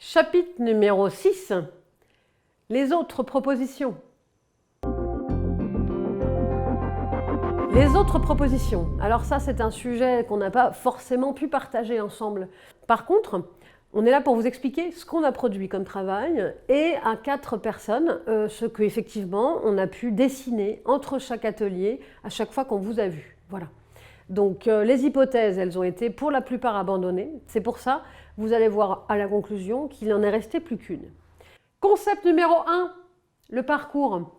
Chapitre numéro 6. Les autres propositions. Les autres propositions. Alors ça, c'est un sujet qu'on n'a pas forcément pu partager ensemble. Par contre, on est là pour vous expliquer ce qu'on a produit comme travail et à 4 personnes, ce qu'effectivement on a pu dessiner entre chaque atelier à chaque fois qu'on vous a vu. Voilà. Donc les hypothèses, elles ont été pour la plupart abandonnées. C'est pour ça, vous allez voir à la conclusion qu'il n'en est resté plus qu'une. Concept numéro 1, le parcours.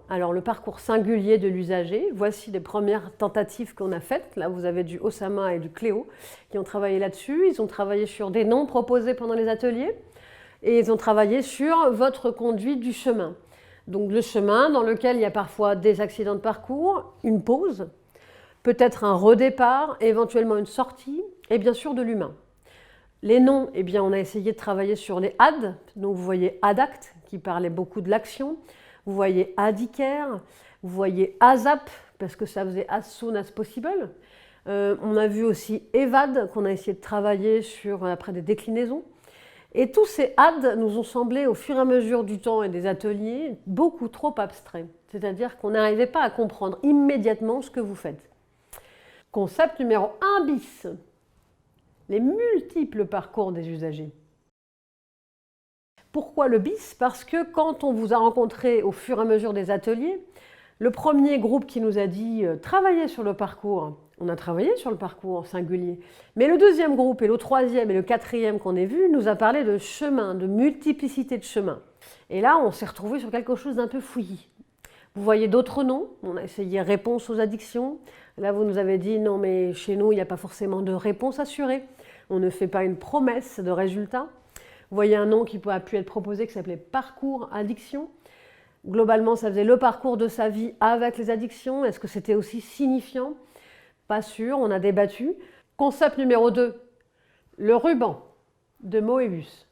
Alors le parcours singulier de l'usager, voici les premières tentatives qu'on a faites. Là vous avez du Osama et du Cléo qui ont travaillé là-dessus. Ils ont travaillé sur des noms proposés pendant les ateliers et ils ont travaillé sur votre conduite du chemin. Donc le chemin dans lequel il y a parfois des accidents de parcours, une pause, peut-être un redépart, éventuellement une sortie et bien sûr de l'humain. Les noms, eh bien, on a essayé de travailler sur les ad, donc vous voyez ADACT qui parlait beaucoup de l'action. Vous voyez ADICARE, vous voyez ASAP, parce que ça faisait as soon as possible. On a vu aussi EVAD, qu'on a essayé de travailler sur après des déclinaisons. Et tous ces AD nous ont semblé, au fur et à mesure du temps et des ateliers, beaucoup trop abstraits. C'est-à-dire qu'on n'arrivait pas à comprendre immédiatement ce que vous faites. Concept numéro 1 bis. Les multiples parcours des usagers. Pourquoi le bis? Parce que quand on vous a rencontré au fur et à mesure des ateliers, le premier groupe qui nous a dit « travaillez sur le parcours », on a travaillé sur le parcours singulier. Mais le deuxième groupe et le troisième et le quatrième qu'on a vu nous a parlé de chemin, de multiplicité de chemins. Et là, on s'est retrouvé sur quelque chose d'un peu fouillis. Vous voyez d'autres noms, on a essayé réponse aux addictions. Là, vous nous avez dit « non, mais chez nous, il n'y a pas forcément de réponse assurée. On ne fait pas une promesse de résultat. » Vous voyez un nom qui a pu être proposé qui s'appelait Parcours Addiction. Globalement, ça faisait le parcours de sa vie avec les addictions. Est-ce que c'était aussi signifiant? Pas sûr, on a débattu. Concept numéro 2, le ruban de Moebius.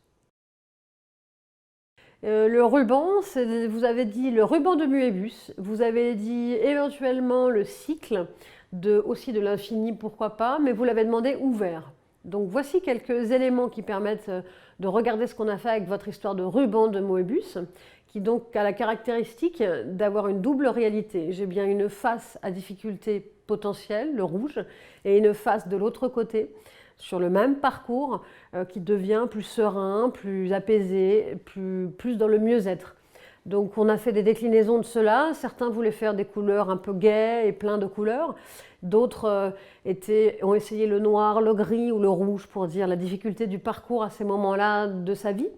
Le ruban, vous avez dit le ruban de Moebius, vous avez dit éventuellement le cycle, aussi de l'infini, pourquoi pas, mais vous l'avez demandé ouvert. Donc voici quelques éléments qui permettent de regarder ce qu'on a fait avec votre histoire de ruban de Moebius, qui donc a la caractéristique d'avoir une double réalité. J'ai bien une face à difficulté potentielle, le rouge, et une face de l'autre côté, sur le même parcours, qui devient plus serein, plus apaisé, plus dans le mieux-être. Donc on a fait des déclinaisons de cela. Certains voulaient faire des couleurs un peu gaies et plein de couleurs. D'autres ont essayé le noir, le gris ou le rouge pour dire la difficulté du parcours à ces moments-là de sa vie.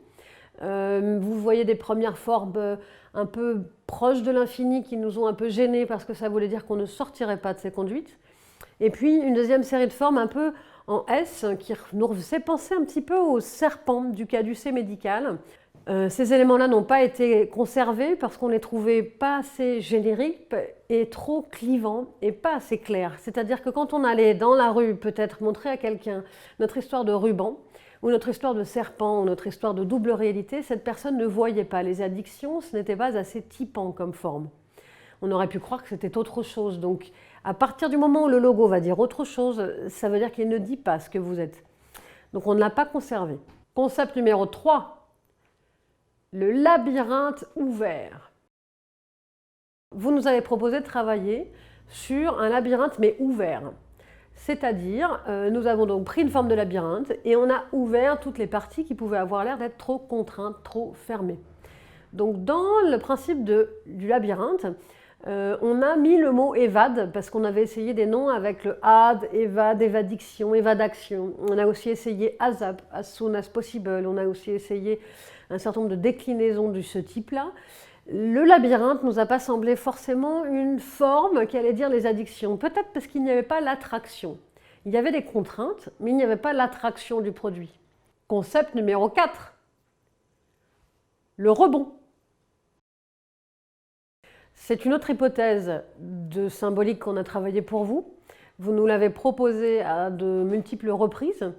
Vous voyez des premières formes un peu proches de l'infini qui nous ont un peu gênés parce que ça voulait dire qu'on ne sortirait pas de ces conduites. Et puis une deuxième série de formes un peu en S qui nous faisait penser un petit peu au serpent du caducée médical. Ces éléments-là n'ont pas été conservés parce qu'on les trouvait pas assez génériques et trop clivants et pas assez clairs. C'est-à-dire que quand on allait dans la rue peut-être montrer à quelqu'un notre histoire de ruban ou notre histoire de serpent ou notre histoire de double réalité, cette personne ne voyait pas. Les addictions, ce n'était pas assez typant comme forme. On aurait pu croire que c'était autre chose. Donc à partir du moment où le logo va dire autre chose, ça veut dire qu'il ne dit pas ce que vous êtes. Donc on ne l'a pas conservé. Concept numéro 3. Le labyrinthe ouvert. Vous nous avez proposé de travailler sur un labyrinthe mais ouvert. C'est-à-dire, nous avons donc pris une forme de labyrinthe et on a ouvert toutes les parties qui pouvaient avoir l'air d'être trop contraintes, trop fermées. Donc dans le principe du labyrinthe, on a mis le mot évade parce qu'on avait essayé des noms avec le ad, évade, évadiction, évadaction. On a aussi essayé ASAP, as soon as possible. On a aussi essayé un certain nombre de déclinaisons de ce type-là. Le labyrinthe ne nous a pas semblé forcément une forme qui allait dire les addictions. Peut-être parce qu'il n'y avait pas l'attraction. Il y avait des contraintes, mais il n'y avait pas l'attraction du produit. Concept numéro 4. Le rebond. C'est une autre hypothèse de symbolique qu'on a travaillée pour vous. Vous nous l'avez proposée à de multiples reprises.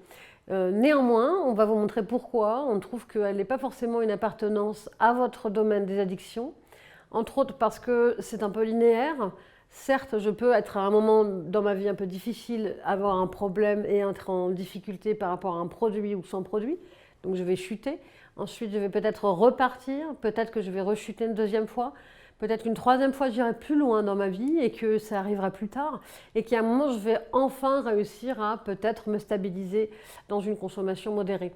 Néanmoins, on va vous montrer pourquoi. On trouve qu'elle n'est pas forcément une appartenance à votre domaine des addictions. Entre autres parce que c'est un peu linéaire. Certes, je peux être à un moment dans ma vie un peu difficile, avoir un problème et être en difficulté par rapport à un produit ou sans produit. Donc je vais chuter. Ensuite, je vais peut-être repartir. Peut-être que je vais rechuter une deuxième fois. Peut-être qu'une troisième fois, j'irai plus loin dans ma vie et que ça arrivera plus tard. Et qu'à un moment, je vais enfin réussir à peut-être me stabiliser dans une consommation modérée.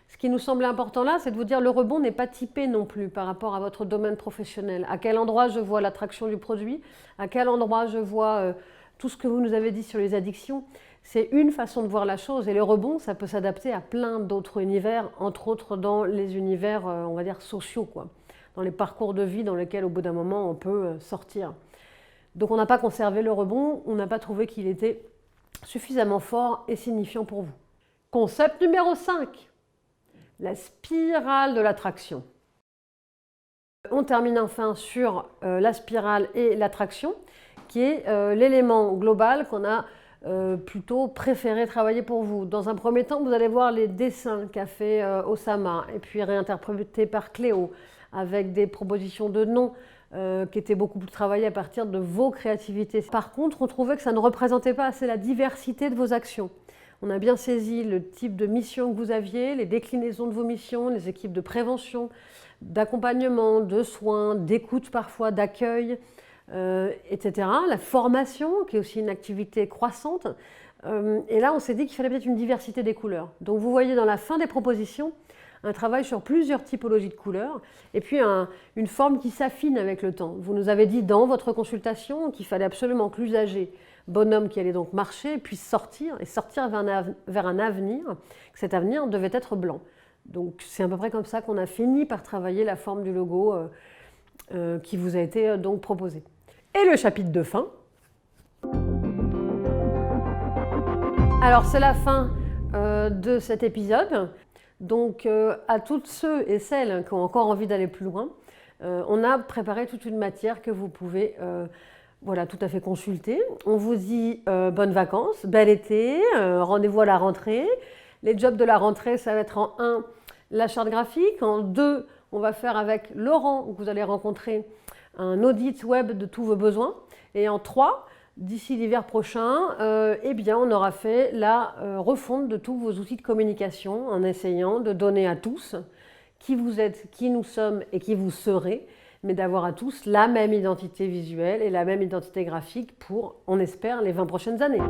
Ce qui nous semblait important là, c'est de vous dire le rebond n'est pas typé non plus par rapport à votre domaine professionnel. À quel endroit je vois l'attraction du produit, à quel endroit je vois tout ce que vous nous avez dit sur les addictions. C'est une façon de voir la chose et le rebond, ça peut s'adapter à plein d'autres univers, entre autres dans les univers, on va dire, sociaux, quoi. Dans les parcours de vie dans lesquels au bout d'un moment on peut sortir. Donc on n'a pas conservé le rebond, on n'a pas trouvé qu'il était suffisamment fort et signifiant pour vous. Concept numéro 5. La spirale de l'attraction. On termine enfin sur la spirale et l'attraction, qui est l'élément global qu'on a plutôt préféré travailler pour vous. Dans un premier temps, vous allez voir les dessins qu'a fait Osama, et puis réinterprétés par Cléo, avec des propositions de noms qui étaient beaucoup plus travaillées à partir de vos créativités. Par contre, on trouvait que ça ne représentait pas assez la diversité de vos actions. On a bien saisi le type de mission que vous aviez, les déclinaisons de vos missions, les équipes de prévention, d'accompagnement, de soins, d'écoute parfois, d'accueil, etc. La formation, qui est aussi une activité croissante. Et là, on s'est dit qu'il fallait peut-être une diversité des couleurs. Donc vous voyez dans la fin des propositions, un travail sur plusieurs typologies de couleurs, et puis une forme qui s'affine avec le temps. Vous nous avez dit dans votre consultation qu'il fallait absolument que l'usager, bonhomme qui allait donc marcher, puisse sortir, et sortir vers un avenir, que cet avenir devait être blanc. Donc c'est à peu près comme ça qu'on a fini par travailler la forme du logo qui vous a été donc proposé. Et le chapitre de fin. Alors c'est la fin de cet épisode. Donc à toutes ceux et celles qui ont encore envie d'aller plus loin, on a préparé toute une matière que vous pouvez voilà, tout à fait consulter. On vous dit bonnes vacances, bel été, rendez-vous à la rentrée. Les jobs de la rentrée, ça va être en 1, la charte graphique. En 2, on va faire avec Laurent, que vous allez rencontrer, un audit web de tous vos besoins. Et en 3, d'ici l'hiver prochain, eh bien, on aura fait la refonte de tous vos outils de communication en essayant de donner à tous qui vous êtes, qui nous sommes et qui vous serez, mais d'avoir à tous la même identité visuelle et la même identité graphique pour, on espère, les 20 prochaines années.